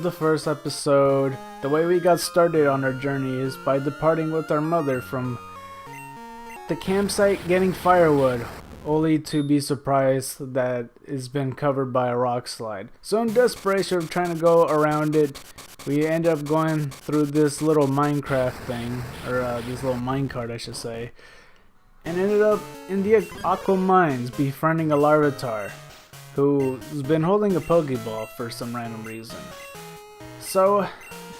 The first episode, the way we got started on our journey is by departing with our mother from the campsite, getting firewood, only to be surprised that it's been covered by a rock slide. So in desperation of trying to go around it, we end up going through this little Minecraft thing, or this little minecart I should say, and ended up in the Aqua Mines befriending a Larvitar who's been holding a Pokeball for some random reason. So,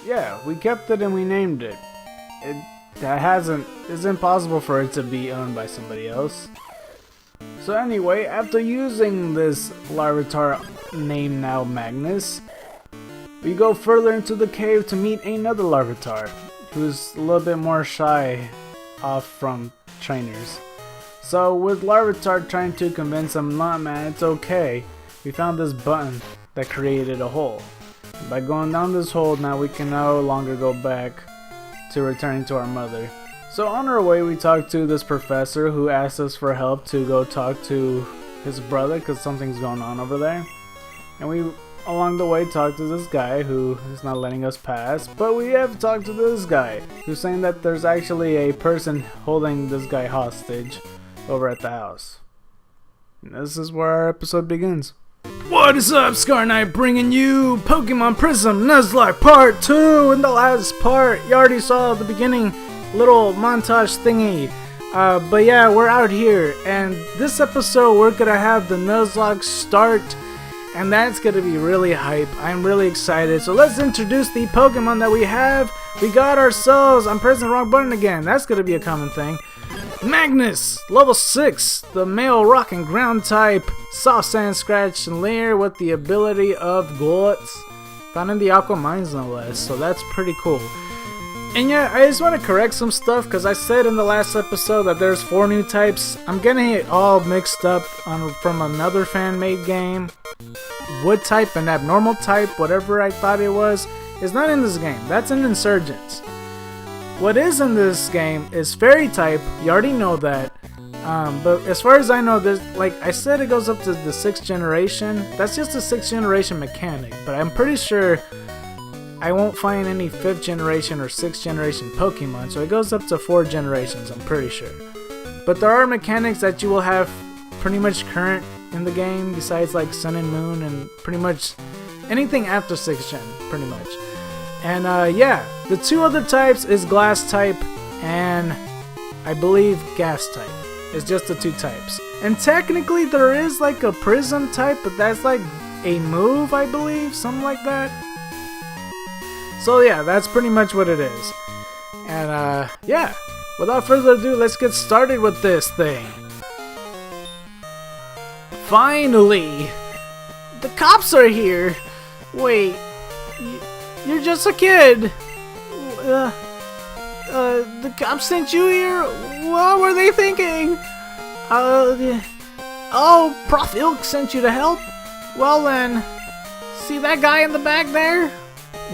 yeah, we kept it and we named it. It's impossible for it to be owned by somebody else. So anyway, after using this Larvitar named now Magnus, we go further into the cave to meet another Larvitar, who's a little bit more shy off from trainers. So with Larvitar trying to convince him, nah man, it's okay, we found this button that created a hole. And by going down this hole, now we can no longer go back to returning to our mother. So on our way, we talked to this professor who asked us for help to go talk to his brother because something's going on over there. And we, along the way, talked to this guy who is not letting us pass. But we have talked to this guy who's saying that there's actually a person holding this guy hostage over at the house. And this is where our episode begins. What is up, Scar Knight, bringing you Pokemon Prism Nuzlocke Part 2. In the last part, you already saw the beginning little montage thingy. But yeah, we're out here, and this episode we're gonna have the Nuzlocke start, and that's gonna be really hype. I'm really excited. So let's introduce the Pokemon that we have. We got ourselves, I'm pressing the wrong button again, that's gonna be a common thing. Magnus, level 6, the male rock and ground type, soft sand, scratch, and lair with the ability of Guts. Found in the Aqua Mines no less, so that's pretty cool. And yeah, I just want to correct some stuff because I said in the last episode that there's 4 new types. I'm getting it all mixed up from another fan-made game. Wood type and abnormal type, whatever I thought it was, is not in this game. That's in Insurgents. What is in this game is fairy type, you already know that, but as far as I know, there's, like I said, it goes up to the 6th generation. That's just a 6th generation mechanic, but I'm pretty sure I won't find any 5th generation or 6th generation Pokemon, so it goes up to 4 generations, I'm pretty sure. But there are mechanics that you will have pretty much current in the game, besides like Sun and Moon, and pretty much anything after 6th gen, pretty much. And yeah, the 2 other types is Glass type and I believe Gas type. It's just the 2 types. And technically there is like a Prism type, but that's like a move, I believe, something like that. So yeah, that's pretty much what it is. And yeah, without further ado, let's get started with this thing. Finally! The cops are here! Wait, you're just a kid! The cops sent you here? What were they thinking? Oh, Prof Ilk sent you to help? Well then, see that guy in the back there?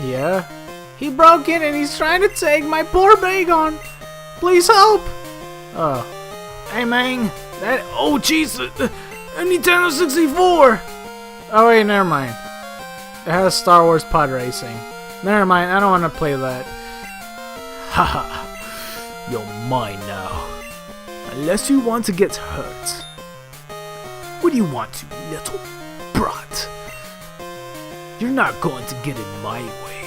Yeah? He broke in and he's trying to take my poor Bagon. Please help! Oh. Hey man, oh jeez, a Nintendo 64! Oh wait, never mind. It has Star Wars pod racing. Never mind, I don't want to play that. Haha, you're mine now. Unless you want to get hurt. What do you want, you little brat? You're not going to get in my way.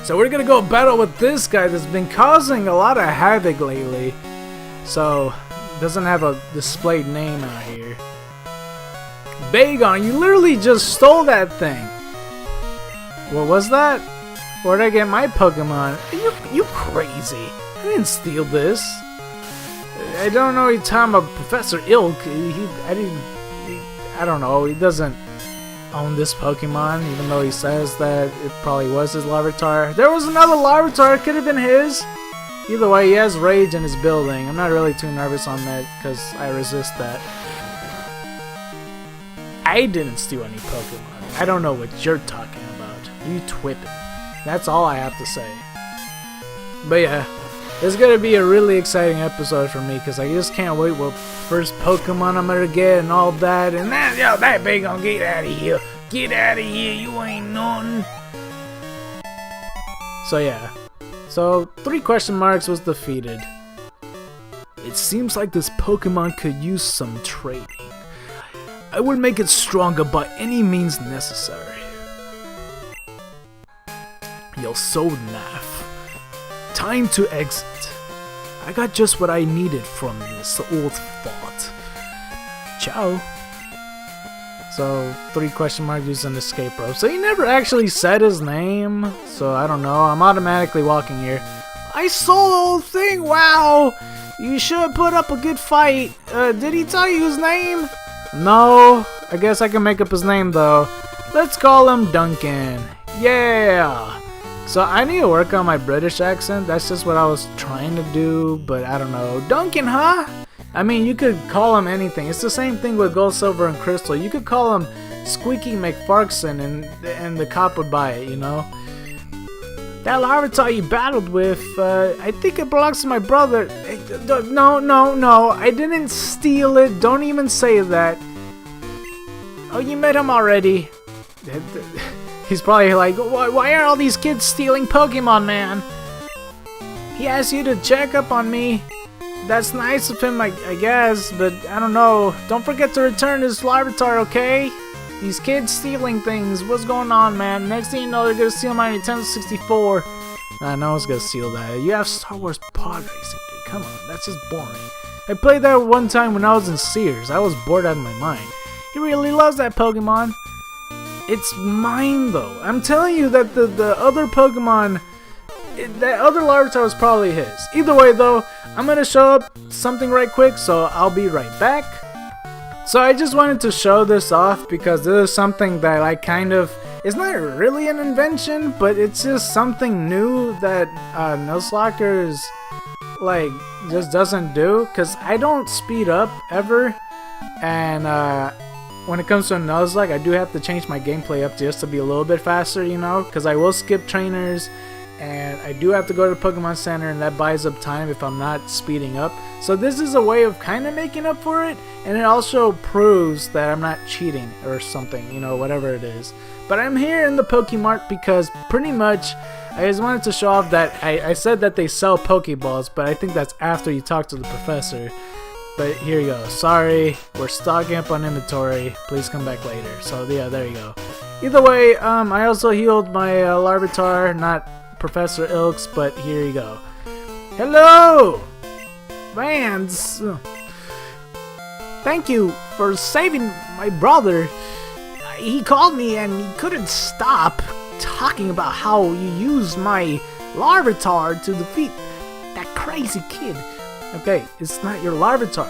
So we're gonna go battle with this guy that's been causing a lot of havoc lately. So, doesn't have a displayed name out here. Bagon, you literally just stole that thing. What was that? Where'd I get my Pokemon? You crazy. I didn't steal this. I don't know you're talking about Professor Ilk. I don't know, he doesn't own this Pokemon, even though he says that it probably was his Larvitar. There was another Larvitar, it could have been his. Either way, he has Rage in his building. I'm not really too nervous on that because I resist that. I didn't steal any Pokemon. I don't know what you're talking about. You twipping. That's all I have to say. But yeah, it's gonna be a really exciting episode for me because I just can't wait what first Pokemon I'm gonna get and all that. And that, yo, that big gonna get out of here. Get out of here, you ain't nothing. So yeah. So 3 question marks was defeated. It seems like this Pokemon could use some training. I will make it stronger by any means necessary. You're so naff. Time to exit. I got just what I needed from this old fart. Ciao. So 3 question marks used an escape rope. So he never actually said his name. So I don't know. I'm automatically walking here. I saw the whole thing. Wow. You should put up a good fight. Did he tell you his name? No. I guess I can make up his name though. Let's call him Duncan. Yeah. So I need to work on my British accent. That's just what I was trying to do. But I don't know. Duncan, huh? I mean, you could call him anything. It's the same thing with Gold, Silver, and Crystal. You could call him Squeaky McFarkson and the cop would buy it, you know? That Larvitar you battled with, I think it belongs to my brother. No. I didn't steal it. Don't even say that. Oh, you met him already. He's probably like, why are all these kids stealing Pokemon, man? He asked you to check up on me. That's nice of him, I guess, but I don't know. Don't forget to return his Larvitar, okay? These kids stealing things. What's going on, man? Next thing you know, they're gonna steal my Nintendo 64. No one's gonna steal that. You have Star Wars Pod Racing, dude. Come on, that's just boring. I played that one time when I was in Sears. I was bored out of my mind. He really loves that Pokemon. It's mine, though. I'm telling you that the other Pokemon... that other Larvitar was probably his. Either way, though, I'm gonna show up something right quick, so I'll be right back. So I just wanted to show this off because this is something that I kind of... It's not really an invention, but it's just something new that Nuzlockers, like, just doesn't do. Because I don't speed up, ever. And when it comes to a Nuzlocke, I do have to change my gameplay up just to be a little bit faster, you know? Because I will skip trainers. And I do have to go to the Pokemon Center, and that buys up time if I'm not speeding up. So this is a way of kind of making up for it, and it also proves that I'm not cheating or something, you know, whatever it is. But I'm here in the Pokemart because pretty much I just wanted to show off that I said that they sell Pokeballs, but I think that's after you talk to the professor. But here you go. Sorry, we're stocking up on inventory. Please come back later. So yeah, there you go. Either way, I also healed my Larvitar, not Professor Ilk's, but here you go. Hello! Vance! Thank you for saving my brother. He called me and he couldn't stop talking about how you used my Larvitar to defeat that crazy kid. Okay, it's not your Larvitar.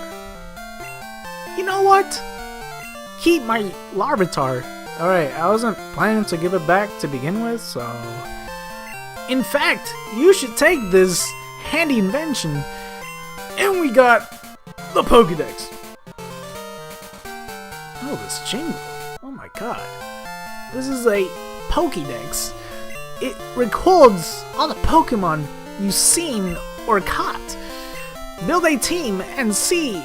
You know what? Keep my Larvitar. Alright, I wasn't planning to give it back to begin with, so... In fact, you should take this handy invention. And we got the Pokédex. Oh, this jingle. Oh my god. This is a Pokédex. It records all the Pokemon you've seen or caught. Build a team and see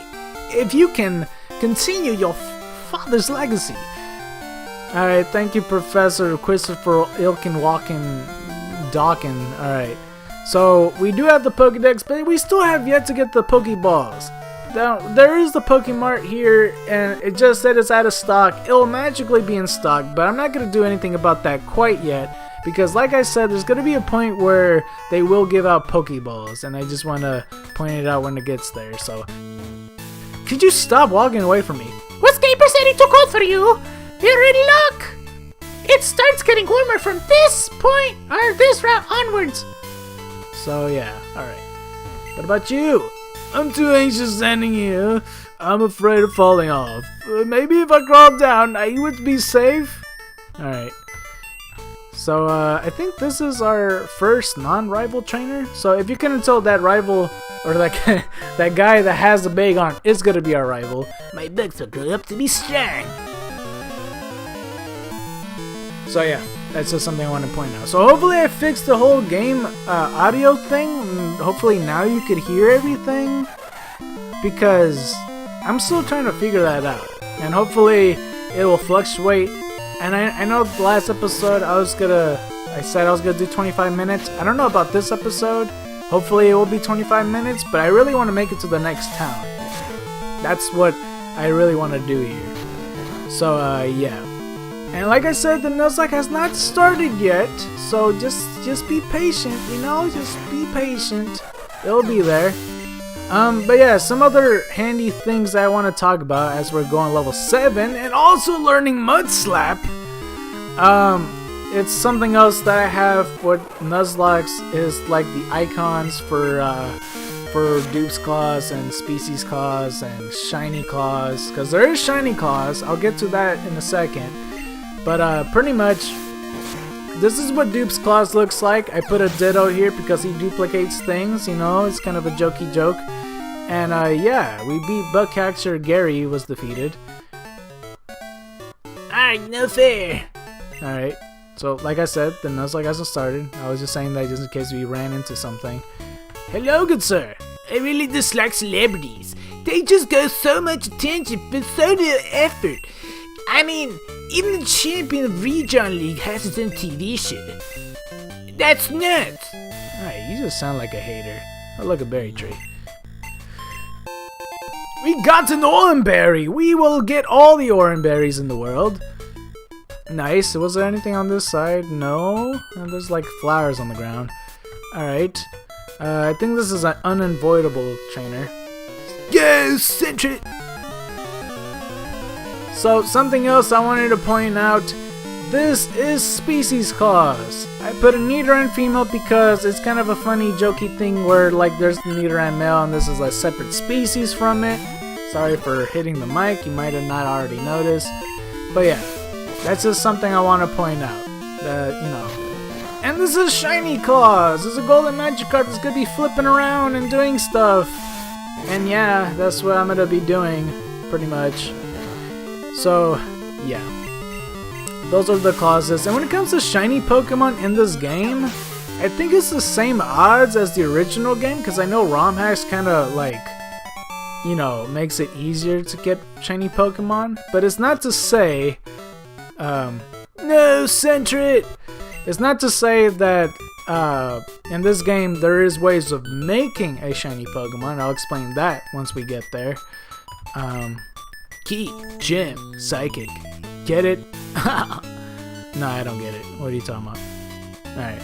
if you can continue your father's legacy. Alright, thank you, Professor Christopher Ilk and Dawkin. Alright, so we do have the Pokédex, but we still have yet to get the Pokeballs. Now, there is the Pokemart here, and it just said it's out of stock. It'll magically be in stock, but I'm not going to do anything about that quite yet, because like I said, there's going to be a point where they will give out Pokeballs, and I just want to point it out when it gets there, so... Could you stop walking away from me? Whiscaper said it too cold for you. You're in luck. It starts getting warmer from this point, or this route onwards. So yeah, alright. What about you? I'm too anxious standing here. I'm afraid of falling off. Maybe if I crawled down, I would be safe. Alright. So, I think this is our first non-rival trainer. So, if you couldn't tell, that rival, or that, that guy that has the big arm is gonna be our rival. My bugs will grow up to be strong. So, yeah, that's just something I want to point out. So, hopefully I fixed the whole game audio thing. And hopefully now you could hear everything. Because I'm still trying to figure that out. And hopefully it will fluctuate. And I know the last episode I said I was gonna do 25 minutes. I don't know about this episode. Hopefully it will be 25 minutes, but I really want to make it to the next town. That's what I really want to do here. So yeah. And like I said, the Nuzlocke has not started yet. So just be patient, you know, just be patient. It'll be there. But yeah, some other handy things that I want to talk about as we're going level 7 and also learning Mud Slap. It's something else that I have with Nuzlockes is like the icons for Dupe's Claws and Species Claws and Shiny Claws. Because there is Shiny Claws, I'll get to that in a second. But pretty much, this is what Dupe's Claws looks like. I put a ditto here because he duplicates things, you know, it's kind of a jokey joke. And yeah, we beat Bugcatcher Gary was defeated. Alright, no fair. Alright, so like I said, the Nuzlocke hasn't started. I was just saying that just in case we ran into something. Hello, good sir. I really dislike celebrities. They just get so much attention but so little effort. I mean, even the champion of Region League has his own TV show. That's nuts. Alright, you just sound like a hater. Oh, look, a berry tree. We got an orange berry! We will get all the orange berries in the world. Nice. Was there anything on this side? No. And there's like flowers on the ground. Alright. I think this is an unavoidable trainer. Go, Centric! So, something else I wanted to point out. This is Species Claws. I put a Nidoran female because it's kind of a funny, jokey thing where like there's the Nidoran male and this is a separate species from it. Sorry for hitting the mic, you might have not already noticed. But yeah, that's just something I want to point out. That, you know. And this is Shiny Claws. This is a golden Magikarp that's going to be flipping around and doing stuff. And yeah, that's what I'm going to be doing, pretty much. So, yeah. Those are the clauses. And when it comes to shiny Pokemon in this game, I think it's the same odds as the original game, because I know ROM hacks kind of like, you know, makes it easier to get shiny Pokemon. But it's not to say, no, Centric! It's not to say that in this game there is ways of making a shiny Pokemon. I'll explain that once we get there. Key, Gym, Psychic. Get it? No, I don't get it. What are you talking about? Alright.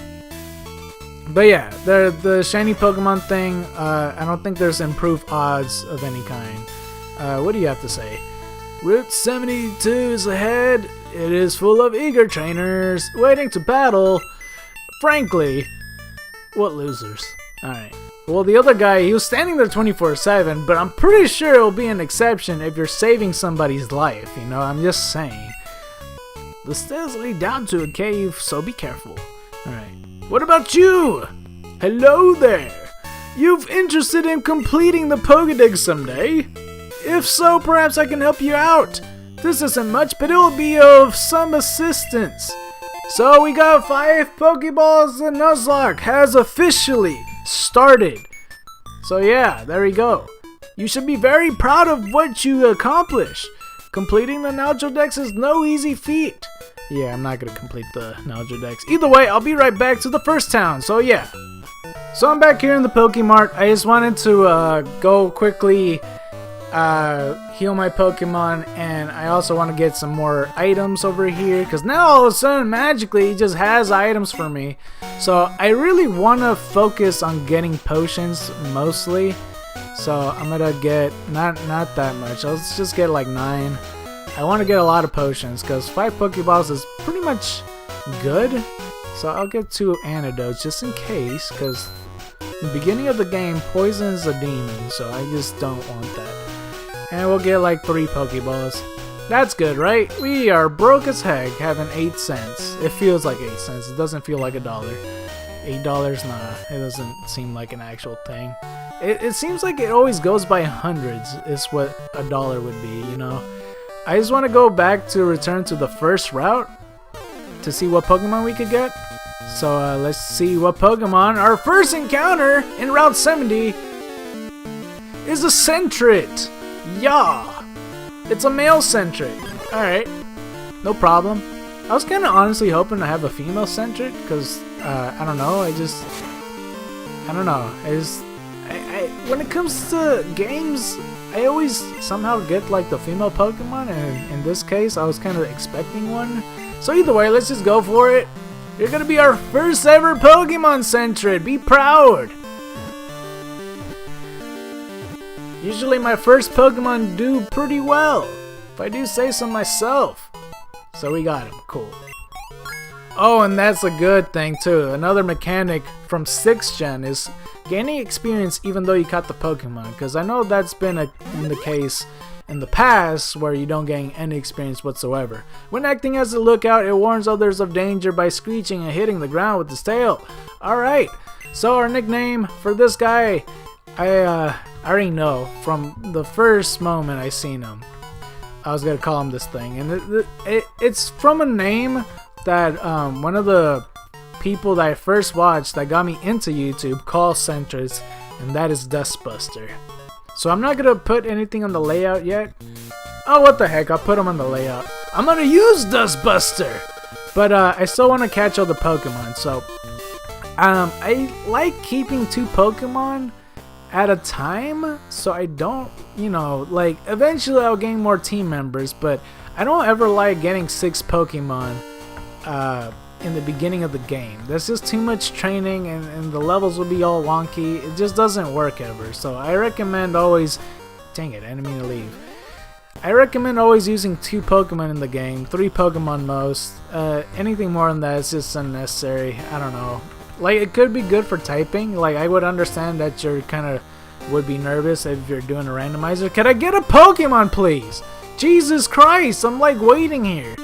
But yeah, the shiny Pokemon thing, I don't think there's improved odds of any kind. What do you have to say? Route 72 is ahead. It is full of eager trainers waiting to battle. Frankly, what losers. Alright. Well, the other guy, he was standing there 24/7, but I'm pretty sure it'll be an exception if you're saving somebody's life, you know? I'm just saying. The stairs lead down to a cave, so be careful. Alright. What about you? Hello there! You've interested in completing the Pokédex someday? If so, perhaps I can help you out. This isn't much, but it will be of some assistance. So we got 5 Pokeballs and Nuzlocke has officially started. So yeah, there we go. You should be very proud of what you accomplished. Completing the Nuzlocke is no easy feat. Yeah, I'm not gonna complete the Nuzlocke. Either way, I'll be right back to the first town. So yeah. So I'm back here in the Pokemart. I just wanted to go quickly heal my Pokemon, and I also want to get some more items over here, because now all of a sudden magically it just has items for me. So I really want to focus on getting potions mostly. So I'm gonna get not that much. Let's just get like 9. I want to get a lot of potions because 5 Pokeballs is pretty much good. So I'll get 2 antidotes just in case, because in the beginning of the game poison is a demon, so I just don't want that. And we'll get like 3 Pokeballs. That's good, right? We are broke as heck, having 8 cents. It feels like 8 cents. It doesn't feel like $1. $8, nah. It doesn't seem like an actual thing. It seems like it always goes by hundreds, is what $1 would be, you know? I just want to go back to return to the first route to see what Pokemon we could get. So let's see what Pokemon. Our first encounter in Route 70 is a Sentret. Yeah! It's a male Sentret. Alright, no problem. I was kind of honestly hoping to have a female Sentret, because, I don't know, I don't know. When it comes to games, I always somehow get, like, the female Pokemon, and in this case, I was kind of expecting one. So either way, let's just go for it. You're gonna be our first ever Pokemon Sentret. Be proud! Usually my first Pokemon do pretty well, if I do say so myself. So we got him, cool. Oh, and that's a good thing too. Another mechanic from 6th gen is gaining experience even though you caught the Pokemon. Because I know that's been in the case in the past where you don't gain any experience whatsoever. When acting as a lookout, it warns others of danger by screeching and hitting the ground with its tail. Alright, so our nickname for this guy, I already know from the first moment I seen him. I was gonna call him this thing, and it's from a name that one of the people that I first watched that got me into YouTube calls Sentrets, and that is Dustbuster. So I'm not gonna put anything on the layout yet. Oh, what the heck, I'll put him on the layout. I'm gonna use Dustbuster! But I still want to catch all the Pokemon, so I like keeping 2 Pokemon at a time, so I don't, you know, like, eventually I'll gain more team members, but I don't ever like getting 6 Pokemon in the beginning of the game. That's just too much training, and the levels will be all wonky. It just doesn't work ever, so I recommend always, dang it, I didn't mean to leave. I recommend always using 2 Pokemon in the game, 3 Pokemon most. Anything more than that is just unnecessary. I don't know. Like, it could be good for typing. Like, I would understand that you're kind of would be nervous if you're doing a randomizer. Can I get a Pokemon, please? Jesus Christ, I'm like waiting here.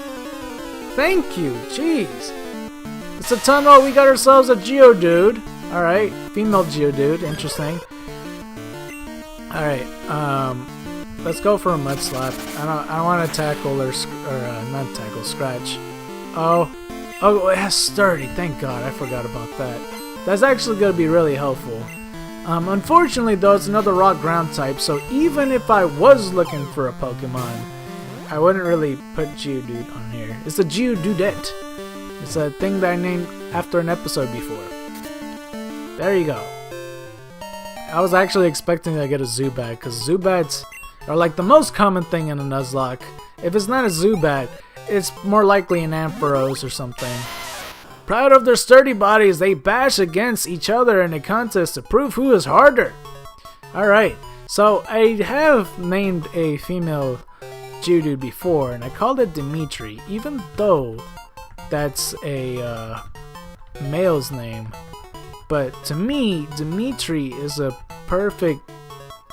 Thank you, jeez. It's a tunnel. We got ourselves a Geodude. Alright, female Geodude, interesting. Alright, let's go for a Mud Slap. I don't want to tackle or not tackle, scratch. Oh, it has sturdy. Thank God, I forgot about that. That's actually going to be really helpful. Unfortunately, though, it's another rock ground type, so even if I was looking for a Pokemon, I wouldn't really put Geodude on here. It's a Geodudette. It's a thing that I named after an episode before. There you go. I was actually expecting to get a Zubat, because Zubats are like the most common thing in a Nuzlocke. If it's not a Zubat, it's more likely an Ampharos or something. Proud of their sturdy bodies, they bash against each other in a contest to prove who is harder. Alright, so I have named a female Geodude before, and I called it Dimitri, even though that's a male's name. But to me, Dimitri is a perfect,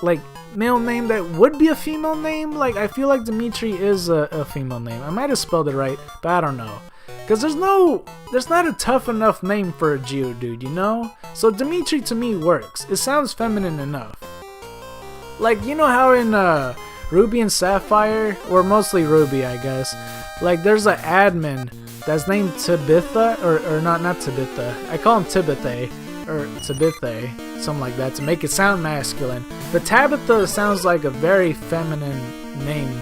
like, male name that would be a female name. Like, I feel like Dimitri is a female name. I might have spelled it right, but I don't know. Because there's not a tough enough name for a Geodude, you know? So Dimitri to me works. It sounds feminine enough. Like, you know how in Ruby and Sapphire, or mostly Ruby, I guess, like, there's an admin that's named Tabitha, or not Tabitha. I call him Tibethe, or Tabithe, something like that, to make it sound masculine. But Tabitha sounds like a very feminine name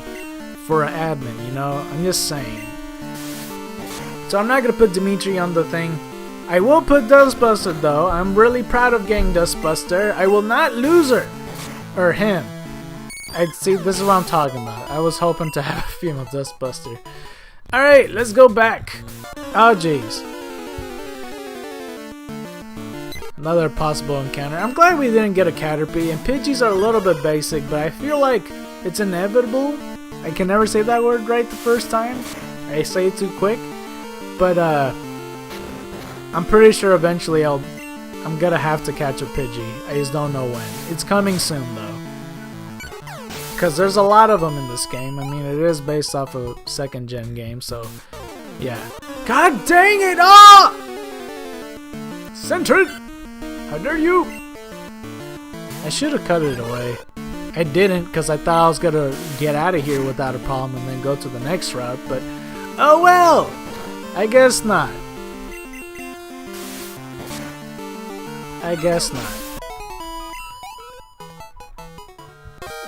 for an admin, you know? I'm just saying. So I'm not gonna put Dimitri on the thing. I will put Dustbuster though. I'm really proud of getting Dustbuster. I will not lose her. Or him. See, this is what I'm talking about. I was hoping to have a female Dustbuster. Alright, let's go back. Oh jeez. Another possible encounter. I'm glad we didn't get a Caterpie, and Pidgeys are a little bit basic, but I feel like it's inevitable. I can never say that word right the first time. I say it too quick. But I'm pretty sure eventually I'm gonna have to catch a Pidgey. I just don't know when. It's coming soon though. Because there's a lot of them in this game. I mean, it is based off a second-gen game, so yeah. God dang it! Ah! Center it! How dare you! I should have cut it away. I didn't, because I thought I was going to get out of here without a problem and then go to the next route, but oh well! I guess not. I guess not.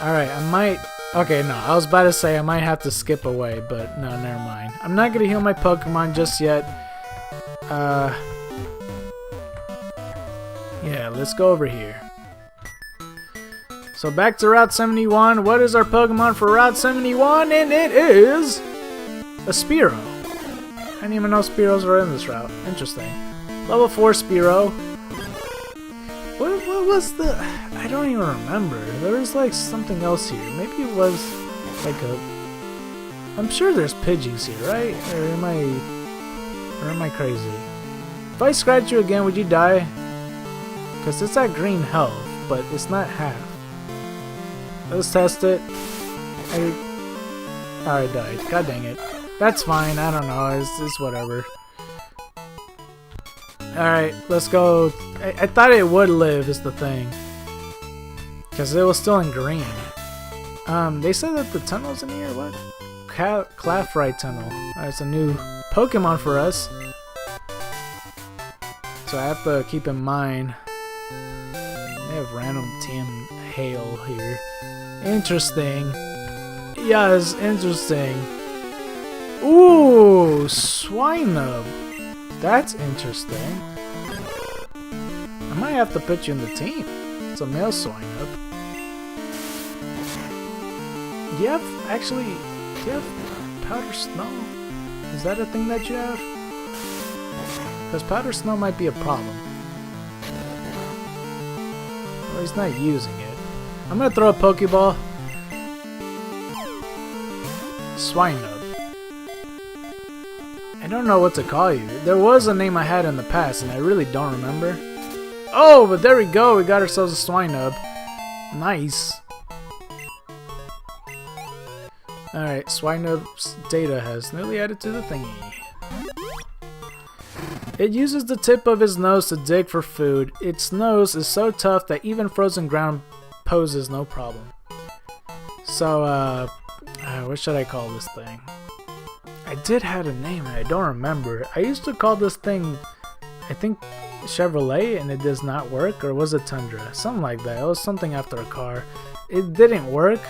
Alright, I might... Okay, no, I was about to say I might have to skip away, but no, never mind. I'm not going to heal my Pokemon just yet. Yeah, let's go over here. So back to Route 71. What is our Pokemon for Route 71? And it is... a Spearow. I didn't even know Spearows were in this route. Interesting. Level 4 Spearow. What was the... I don't even remember. There was like something else here. Maybe it was like a... I'm sure there's Pidgeys here, right? Or am I crazy? If I scratch you again, would you die? Because it's at green health, but it's not half. Let's test it. I died. God dang it. That's fine. I don't know. It's whatever. Alright, let's go. I thought it would live is the thing. Because it was still in green. They said that the tunnel's in here. What? Clafrite Tunnel. That's a new Pokemon for us. So I have to keep in mind. They have random TM Hail here. Interesting. Yes, interesting. Ooh, Swinub. That's interesting. I might have to put you in the team. It's a male Swinub. Do you have Powder Snow? Is that a thing that you have? Because Powder Snow might be a problem. Well, he's not using it. I'm gonna throw a Pokeball. Swinub. I don't know what to call you. There was a name I had in the past and I really don't remember. Oh, but there we go. We got ourselves a Swinub. Nice. Alright, Swinub's data has nearly added to the thingy. It uses the tip of his nose to dig for food. Its nose is so tough that even frozen ground poses no problem. So, what should I call this thing? I did have a name and I don't remember. I used to call this thing, I think, Chevrolet, and it does not work, or was it Tundra? Something like that. It was something after a car. It didn't work,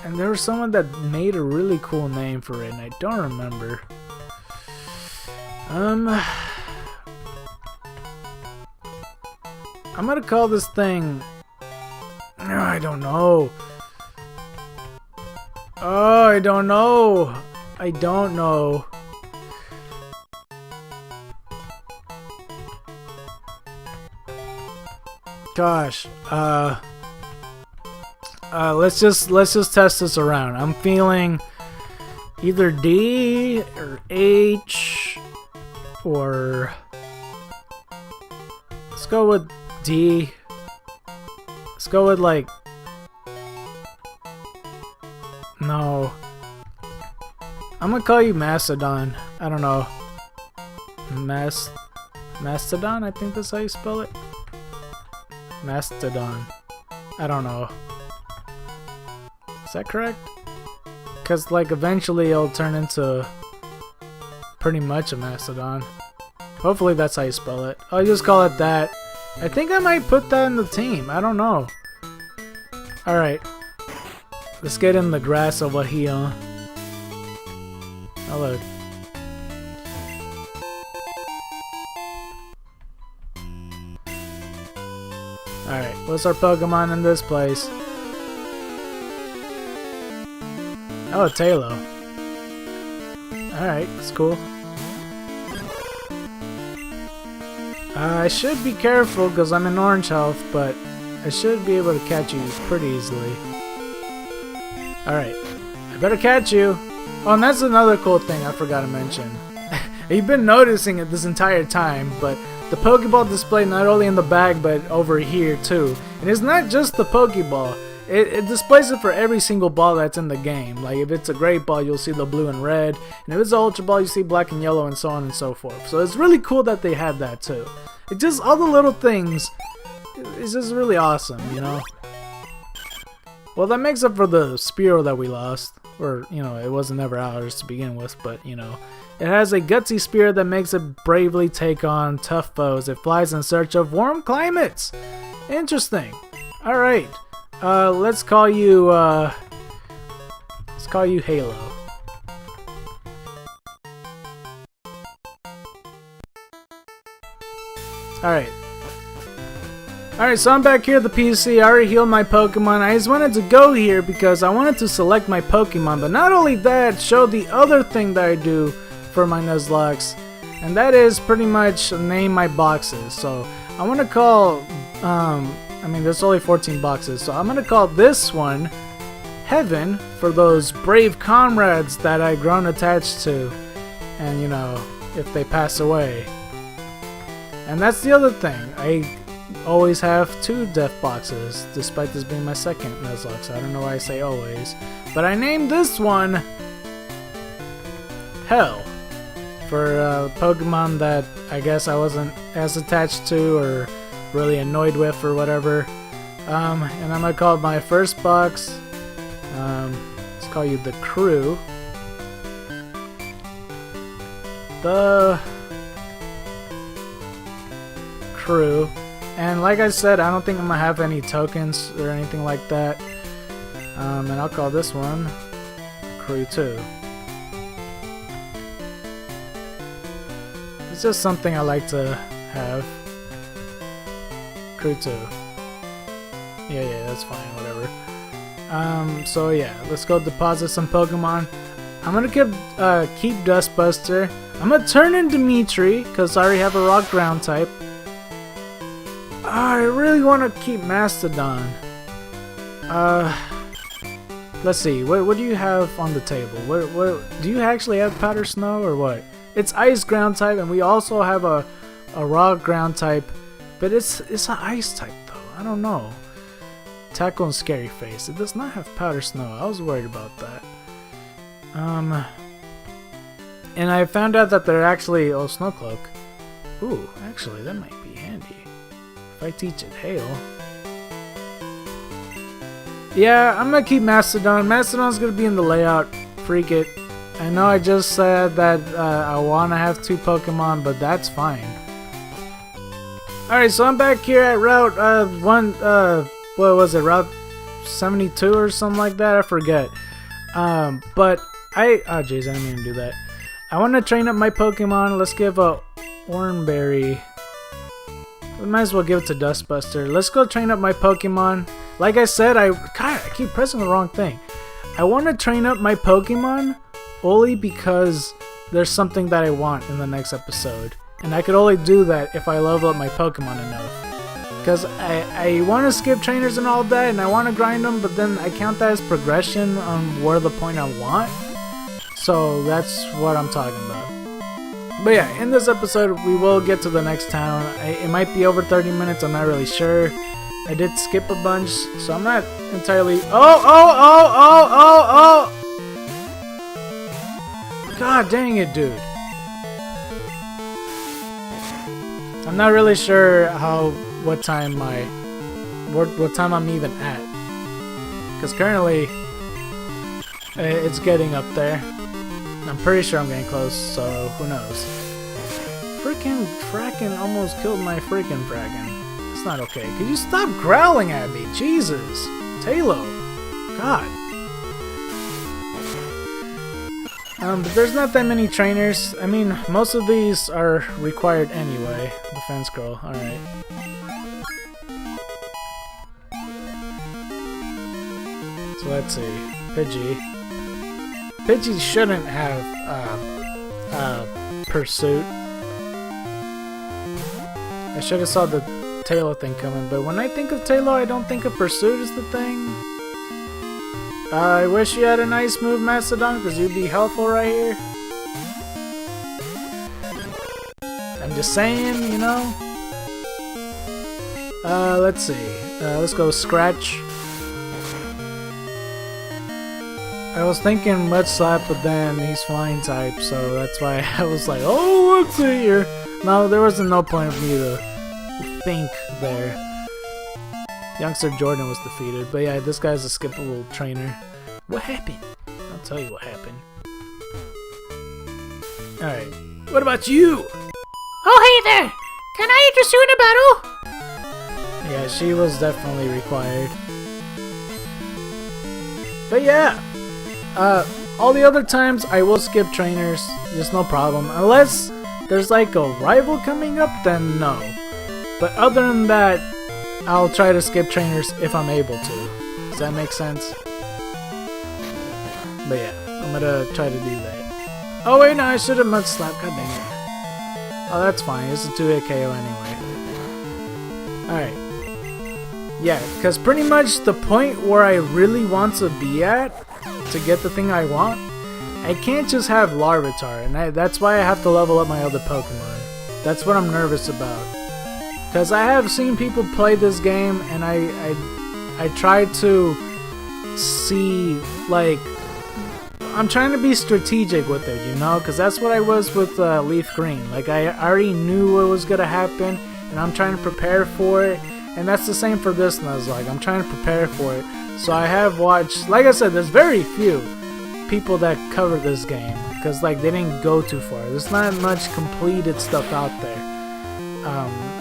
and there was someone that made a really cool name for it, and I don't remember. I'm gonna call this thing... I don't know. Oh, I don't know. I don't know. Gosh, let's just test this around. I'm feeling either D or H or let's go with D. Let's go with like no. I'm gonna call you Mastodon. I don't know. Mastodon? I think that's how you spell it. Mastodon. I don't know. Is that correct? Because, like, eventually it'll turn into pretty much a Mastodon. Hopefully that's how you spell it. I'll just call it that. I think I might put that in the team. I don't know. Alright. Let's get in the grass over here. Hello. Alright, what's our Pokemon in this place? Oh, Tailo. Alright, that's cool. I should be careful because I'm in orange health, but I should be able to catch you pretty easily. Alright, I better catch you. Oh, and that's another cool thing I forgot to mention. You've been noticing it this entire time, but the Pokeball display not only in the bag, but over here too. And it's not just the Pokeball. it displays it for every single ball that's in the game. Like if it's a great ball, you'll see the blue and red, and if it's an ultra ball, you see black and yellow, and so on and so forth. So it's really cool that they had that too. It just, all the little things, it's just really awesome, you know. Well, that makes up for the Spearow that we lost, or you know, it wasn't ever ours to begin with, but you know. It has a gutsy spirit that makes it bravely take on tough foes. It flies in search of warm climates. Interesting. Alright. Let's call you Halo. Alright. Alright, so I'm back here at the PC. I already healed my Pokemon. I just wanted to go here because I wanted to select my Pokemon, but not only that, show the other thing that I do for my Nuzlocks, and that is pretty much name my boxes. So I want to call, I mean there's only 14 boxes, so I'm going to call this one Heaven for those brave comrades that I've grown attached to, and you know, if they pass away. And that's the other thing, I always have 2 death boxes, despite this being my second Nuzlocke, so I don't know why I say always. But I named this one Hell, for Pokemon that I guess I wasn't as attached to or really annoyed with or whatever. And I'm gonna call my first box, let's call you the Crew. The Crew. And like I said, I don't think I'm gonna have any tokens or anything like that. And I'll call this one Crew 2. It's just something I like to have. Crew 2. Yeah, that's fine, whatever. So yeah, let's go deposit some Pokemon. I'm gonna keep Dustbuster. I'm gonna turn in Dimitri, because I already have a Rock Ground type. I really want to keep Mastodon. Let's see, what do you have on the table? What do you actually have Powder Snow or what? It's Ice Ground type, and we also have a Rock Ground type, but it's an Ice type though. I don't know. Tackle and Scary Face. It does not have Powder Snow. I was worried about that. And I found out that they're actually Snow Cloak. Ooh, actually that might be handy if I teach it Hail. Yeah, I'm gonna keep Mastodon. Mastodon's gonna be in the layout. Freak it. I know I just said that I want to have 2 Pokemon, but that's fine. Alright, so I'm back here at Route, what was it, Route 72 or something like that? I forget. But oh jeez, I didn't mean to do that. I want to train up my Pokemon. Let's give a Oranberry. We might as well give it to Dustbuster. Let's go train up my Pokemon. Like I said, I keep pressing the wrong thing. I want to train up my Pokemon only because there's something that I want in the next episode. And I could only do that if I level up my Pokemon enough. Because I want to skip trainers and all that, and I want to grind them, but then I count that as progression on where the point I want. So that's what I'm talking about. But yeah, in this episode, we will get to the next town. It might be over 30 minutes, I'm not really sure. I did skip a bunch, so I'm not entirely... Oh! God dang it, dude. I'm not really sure what time I'm even at. Because currently, it's getting up there. I'm pretty sure I'm getting close, so who knows. Freaking Frackin' almost killed my freaking Frackin'. It's not okay. Could you stop growling at me? Jesus. Talo. God. But there's not that many trainers. I mean, most of these are required anyway. Defense Scroll, alright. So let's see. Pidgey. Pidgey shouldn't have Pursuit. I should have saw the Taillow thing coming, but when I think of Taillow, I don't think of Pursuit as the thing. I wish you had a nice move, Mastodon, because you'd be helpful right here. I'm just saying, you know. Let's see. Let's go Scratch. I was thinking Mud Slap, but then he's flying type, so that's why I was like, oh, what's here? No, there wasn't no point of me to think there. Youngster Jordan was defeated, but yeah, this guy's a skippable trainer. What happened? I'll tell you what happened. Alright, what about you? Oh, hey there! Can I interest you in a battle? Yeah, she was definitely required. But yeah, all the other times I will skip trainers, just no problem. Unless there's like a rival coming up, then no. But other than that, I'll try to skip trainers if I'm able to. Does that make sense? But yeah, I'm gonna try to do that. Oh wait, no, I should have Mud Slap, god dang it. Oh, that's fine, it's a 2-hit KO anyway. Alright. Yeah, because pretty much the point where I really want to be at to get the thing I want, I can't just have Larvitar, and that's why I have to level up my other Pokemon. That's what I'm nervous about. Because I have seen people play this game, and I try to see, like, I'm trying to be strategic with it, you know? Because that's what I was with Leaf Green. Like, I already knew what was going to happen, and I'm trying to prepare for it. And that's the same for this Nuzlocke. I'm trying to prepare for it. So I have watched, like I said, there's very few people that cover this game. Because, like, they didn't go too far. There's not much completed stuff out there.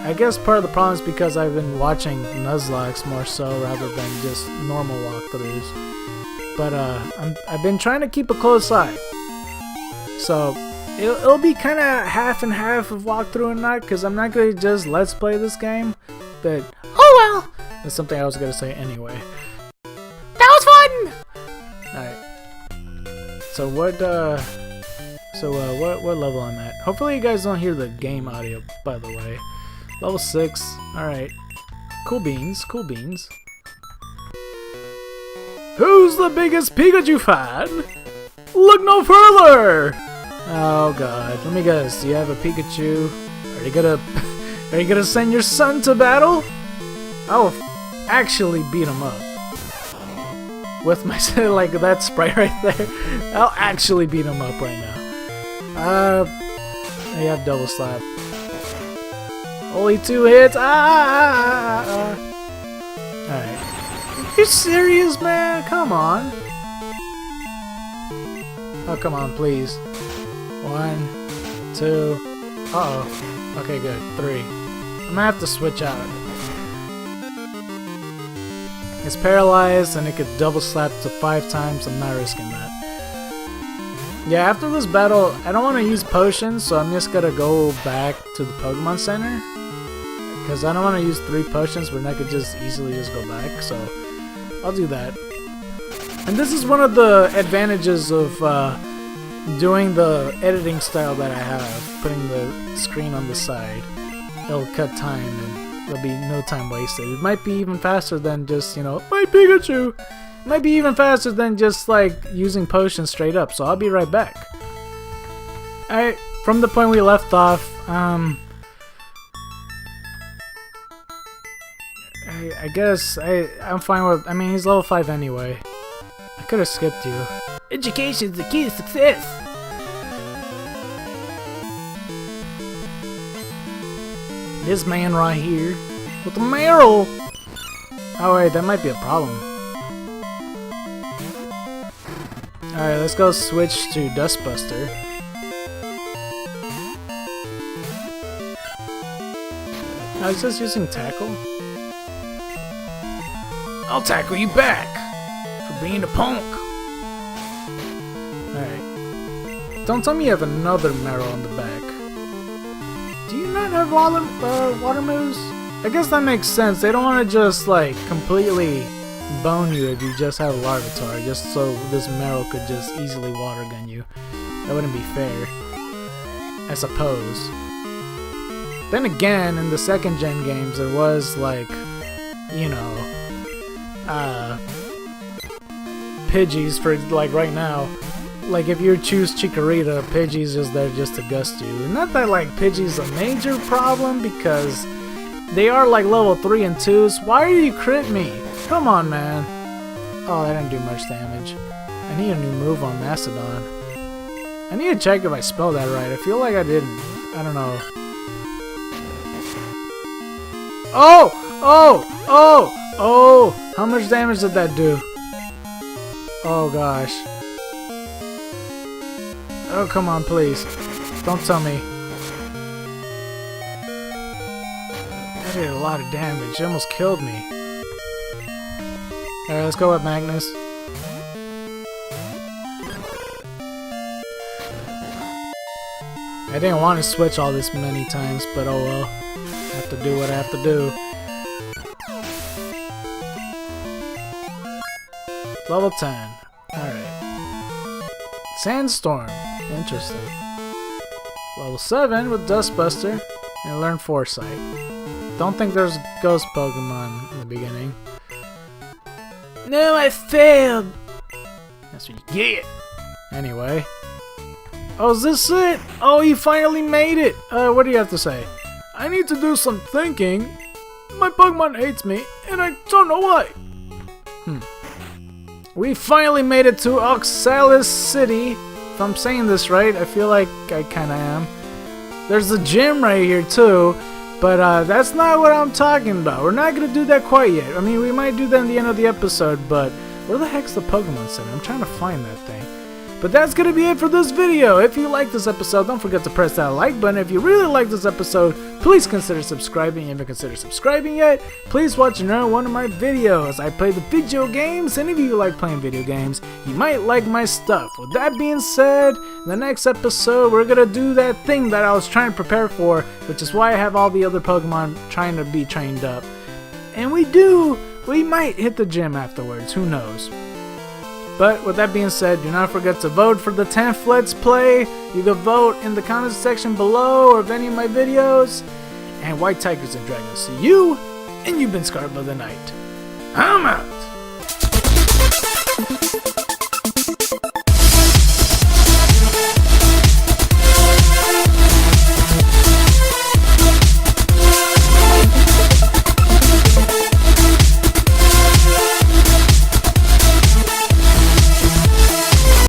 I guess part of the problem is because I've been watching Nuzlockes more so rather than just normal walkthroughs. But I've been trying to keep a close eye. So it'll be kind of half and half of walkthrough and not, because I'm not going to just let's play this game. But oh well! That's something I was going to say anyway. That was fun! Alright. So what level I'm at? Hopefully you guys don't hear the game audio, by the way. Level 6. Alright. Cool beans, cool beans. Who's the biggest Pikachu fan? Look no further! Oh god, let me guess. Do you have a Pikachu? Are you gonna send your son to battle? I'll actually beat him up. With my like that sprite right there. I'll actually beat him up right now. I have double slap. Only 2 hits. Alright. Are you serious, man? Come on. Oh, come on, please. 1, 2. Uh-oh. Okay, good. 3. I'm gonna have to switch out. It's paralyzed and it could double slap to 5 times. I'm not risking that. Yeah, after this battle, I don't want to use potions, so I'm just gonna go back to the Pokemon Center. Because I don't want to use 3 potions, but I could just easily just go back, so I'll do that. And this is one of the advantages of doing the editing style that I have, putting the screen on the side. It'll cut time and there'll be no time wasted. It might be even faster than just, you know, my Pikachu! It might be even faster than just, like, using potions straight up, so I'll be right back. Alright, from the point we left off, I guess I'm fine with, I mean, he's level 5 anyway. I could have skipped you. Education's the key to success. This man right here with the marrow. Oh wait, that might be a problem. Alright, let's go switch to Dustbuster. I was just using Tackle. I'll tackle you back for being a punk. Alright. Don't tell me you have another marrow on the back. Do you not have water moves? I guess that makes sense. They don't want to just like completely bone you if you just have a Larvitar, just so this marrow could just easily water gun you. That wouldn't be fair, I suppose. Then again, in the 2nd gen games, there was like, you know, Pidgeys for like right now. Like if you choose Chikorita, Pidgey's is there just to gust you. Not that like Pidgey's a major problem because they are like level 3 and 2s. Why are you crit me? Come on, man. Oh, that didn't do much damage. I need a new move on Mastodon. I need to check if I spelled that right. I feel like I didn't. I don't know. Oh! Oh! Oh! Oh! How much damage did that do? Oh gosh. Oh, come on, please. Don't tell me. That did a lot of damage. It almost killed me. Alright, let's go with Magnus. I didn't want to switch all this many times, but oh well. I have to do what I have to do. Level 10. Alright. Sandstorm. Interesting. Level 7 with Dustbuster. And learn Foresight. Don't think there's ghost Pokemon in the beginning. No, I failed. That's what you get. Anyway. Oh, is this it? Oh, you finally made it. What do you have to say? I need to do some thinking. My Pokemon hates me, and I don't know why. We finally made it to Oxalis City. If I'm saying this right, I feel like I kinda am. There's a gym right here too, but that's not what I'm talking about. We're not gonna do that quite yet. I mean, we might do that in the end of the episode, but where the heck's the Pokemon Center? I'm trying to find that thing. But that's gonna be it for this video. If you like this episode, don't forget to press that like button. If you really like this episode, please consider subscribing. If you haven't considered subscribing yet, please watch another one of my videos. I play the video games, and if you like playing video games, you might like my stuff. With that being said, in the next episode, we're gonna do that thing that I was trying to prepare for, which is why I have all the other Pokemon trying to be trained up. And we might hit the gym afterwards, who knows. But with that being said, do not forget to vote for the 10th Let's Play. You can vote in the comments section below or of any of my videos. And White Tigers and Dragons, see you, and you've been scarred by the night. I'm out!